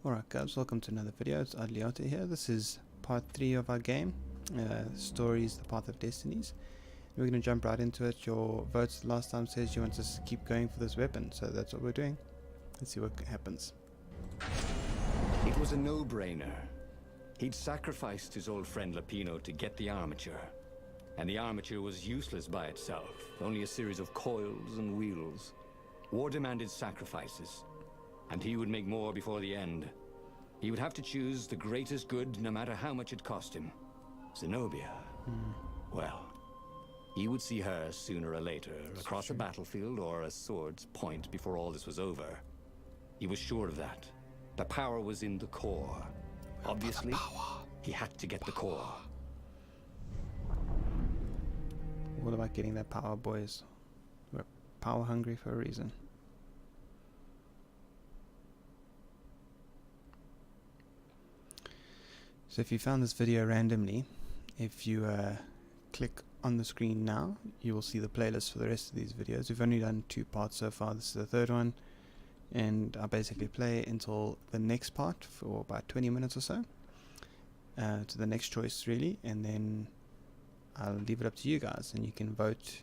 Alright guys, welcome to another video. It's Odly Otter here. This is part 3 of our game. Stories, the Path of Destinies. We're going to jump right into it. Your votes last time says you want us to keep going for this weapon, so that's what we're doing. Let's see what happens. It was a no-brainer. He'd sacrificed his old friend Lapino to get the armature. And the armature was useless by itself, only a series of coils and wheels. War demanded sacrifices. And he would make more before the end. He would have to choose the greatest good, no matter how much it cost him. Zenobia. Well, he would see her sooner or later, across a battlefield or a sword's point before all this was over. He was sure of that. The power was in the core. Obviously, he had to get the core. What about getting that power, boys? We're power hungry for a reason. So if you found this video randomly, if you click on the screen now, you will see the playlist for the rest of these videos. We've only done 2 parts so far. This is the 3rd one, and I basically play until the next part for about 20 minutes or so, to the next choice really, and then I'll leave it up to you guys, and you can vote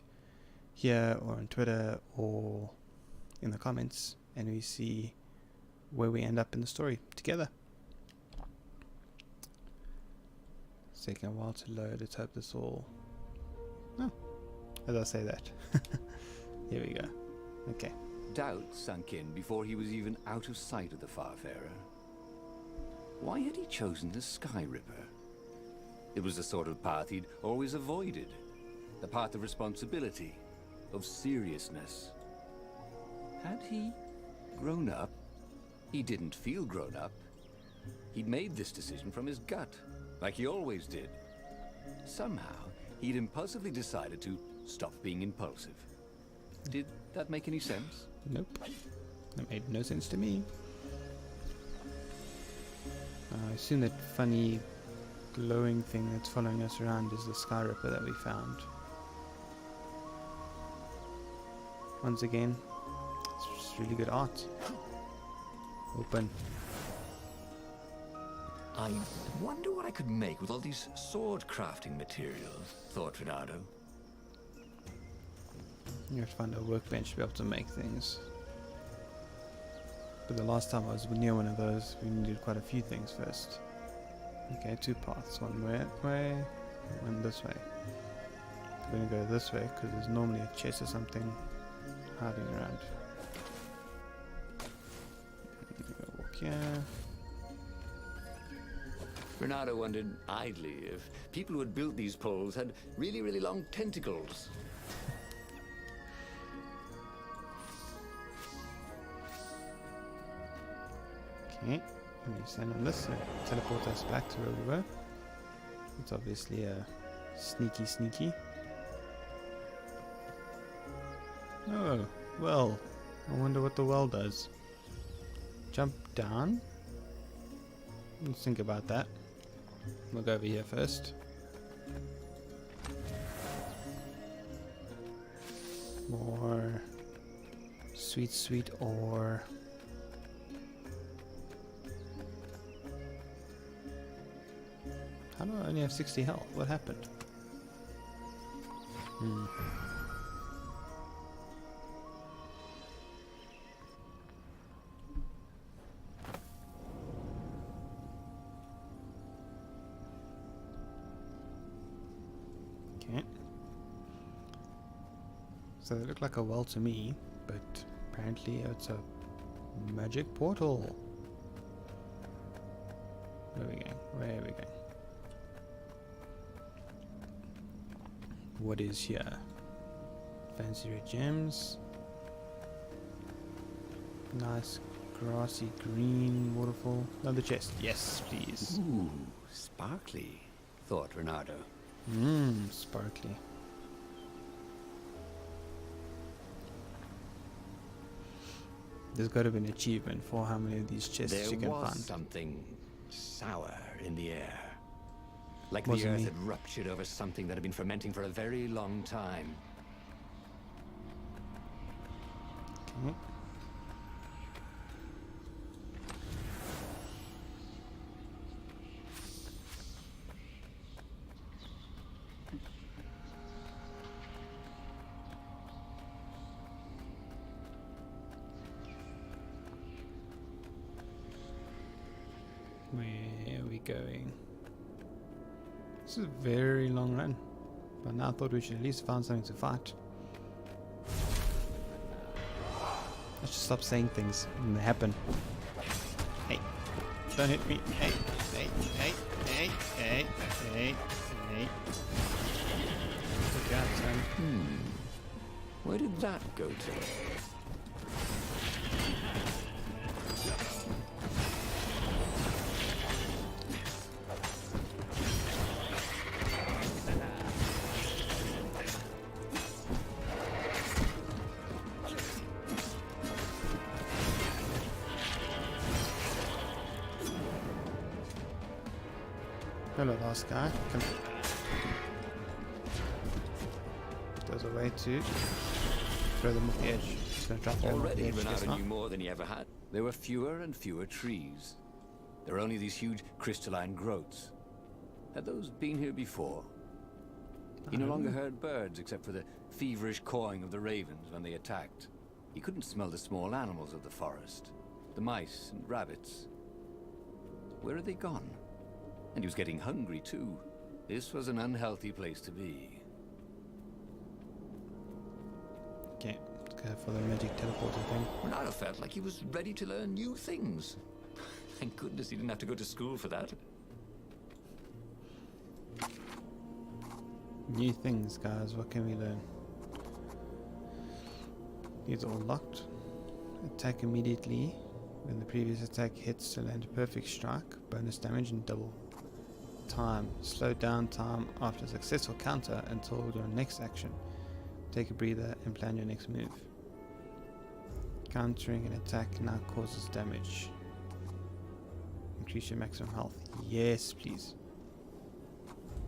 here or on Twitter or in the comments, and we see where we end up in the story together. It's taking a while to load. Let's hope this all... Oh, as I say that. Here we go. Okay. Doubt sunk in before he was even out of sight of the Farfarer. Why had he chosen the Sky Ripper? It was the sort of path he'd always avoided. The path of responsibility, of seriousness. Had he grown up? He didn't feel grown up. He'd made this decision from his gut, like he always did. Somehow, he'd impulsively decided to stop being impulsive. Did that make any sense? Nope. That made no sense to me. I assume that funny glowing thing that's following us around is the Sky Ripper that we found. Once again, it's just really good art. Open. I wonder what I could make with all these sword crafting materials, thought Renato. You have to find a workbench to be able to make things. But the last time I was near one of those, we needed quite a few things first. Okay, 2 paths. One way, one this way. We're going to go this way because there's normally a chest or something hiding around. I'm going to walk here. Renato wondered idly if people who had built these poles had really, really long tentacles. Okay, let me stand on this and teleport us back to where we were. It's obviously a sneaky. Oh, well, I wonder what the well does. Jump down? Let's think about that. We'll go over here first. More sweet ore. How do I only have 60 health? What happened? Okay. So they look like a well to me, but apparently it's a magic portal. Where are we going? Where are we going? What is here? Fancy red gems. Nice grassy green waterfall. Another chest. Yes, please. Ooh, sparkly, thought Renato. Sparkly. There's got to be an achievement for how many of these chests you can find. There was something sour in the air. Like Wasn't the earth me. had ruptured over something that had been fermenting for a very long time. Okay. Where are we going? This is a very long run. But now I thought we should at least find something to fight. Let's just stop saying things and they happen. Hey, don't hit me. Hey, hey, hey, hey, hey, hey, hey. Look out, son. Where did that go to? Hello, last guy. Come. There's a way to throw them off the edge. Just gonna drop them off the Already edge. Guess Renato not. knew more than he ever had. There were fewer and fewer trees. There were only these huge crystalline growths. Had those been here before? He no longer heard birds except for the feverish cawing of the ravens when they attacked. He couldn't smell the small animals of the forest. The mice and rabbits. Where had they gone? And he was getting hungry too. This was an unhealthy place to be. Okay, let's go for the magic teleporter thing. Renato felt like he was ready to learn new things. Thank goodness he didn't have to go to school for that. New things, guys. What can we learn? These are all locked. Attack immediately. When the previous attack hits to land a perfect strike, bonus damage and double time. Slow down time after a successful counter until your next action. Take a breather and plan your next move. Countering an attack now causes damage. Increase your maximum health. Yes, please.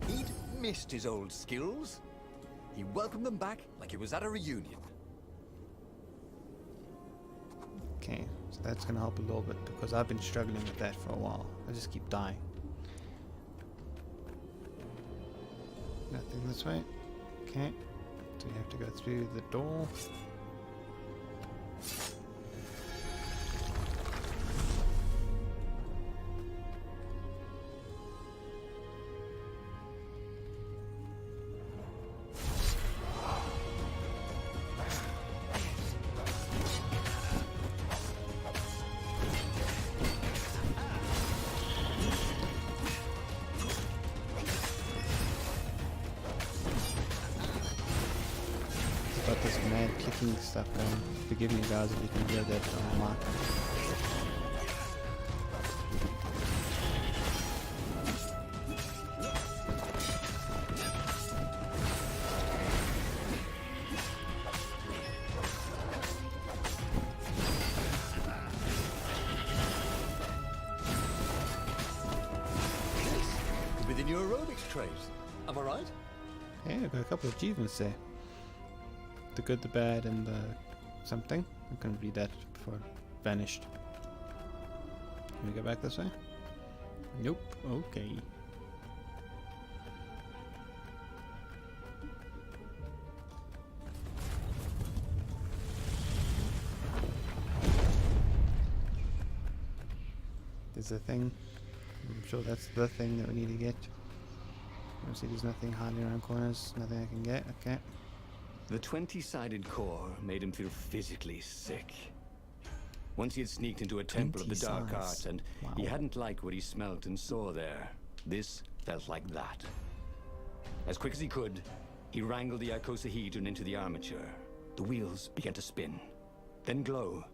He'd missed his old skills. He welcomed them back like it was at a reunion. Okay, so that's going to help a little bit because I've been struggling with that for a while. I just keep dying. Nothing this way. Okay, so you have to go through the door. Got this mad clicking stuff going. Forgive me guys if you can hear that on my mic. Within your aerobics traits, am I right? Yeah, I've got a couple of achievements there. The good, the bad, and the something. I couldn't read that before it vanished. Can we go back this way? Nope. Okay. There's a thing. I'm sure that's the thing that we need to get. Obviously there's nothing hiding around corners. Nothing I can get. Okay. The 20-sided core made him feel physically sick. Once he had sneaked into a temple of the 20 dark sides. arts and Wow. he hadn't liked what he smelt and saw there. This felt like that. As quick as he could, he wrangled the icosahedron into the armature. The wheels began to spin, then glow.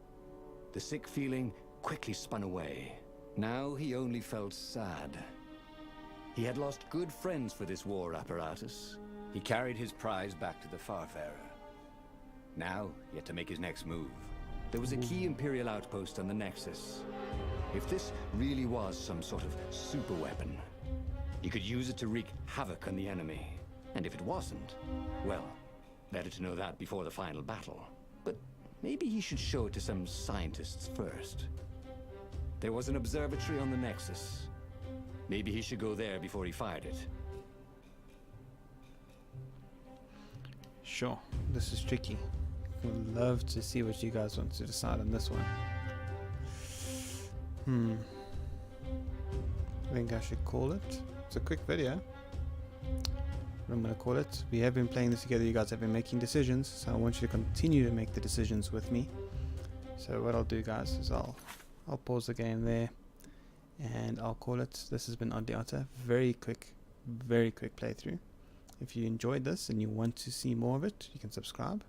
The sick feeling quickly spun away. Now he only felt sad. He had lost good friends for this war apparatus. He carried his prize back to the Farfarer. Now, he had to make his next move. There was a key Imperial outpost on the Nexus. If this really was some sort of super weapon, he could use it to wreak havoc on the enemy. And if it wasn't, well, better to know that before the final battle. But maybe he should show it to some scientists first. There was an observatory on the Nexus. Maybe he should go there before he fired it. Sure, this is tricky. Would love to see what you guys want to decide on this one. think I should call it. It's a quick video. I'm going to call it. We have been playing this together. You guys have been making decisions, so I want you to continue to make the decisions with me. So what I'll do, guys, is I'll pause the game there, and I'll call it. This has been Odly Otter. Very quick playthrough. If you enjoyed this and you want to see more of it, you can subscribe.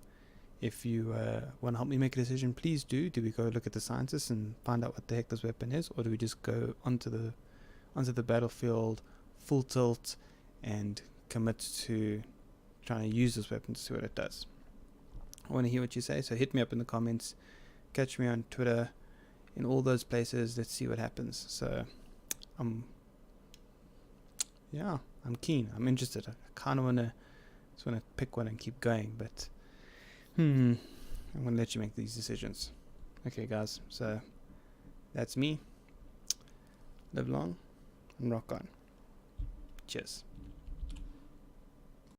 If you want to help me make a decision, please do. Do we go look at the scientists and find out what the heck this weapon is, or do we just go onto the battlefield full tilt and commit to trying to use this weapon to see what it does? I want to hear what you say, so hit me up in the comments, catch me on Twitter, in all those places. Let's see what happens. So I'm keen, I'm interested. I kind of want to pick one and keep going, but I'm going to let you make these decisions. Okay guys, so that's me. Live long and rock on. Cheers.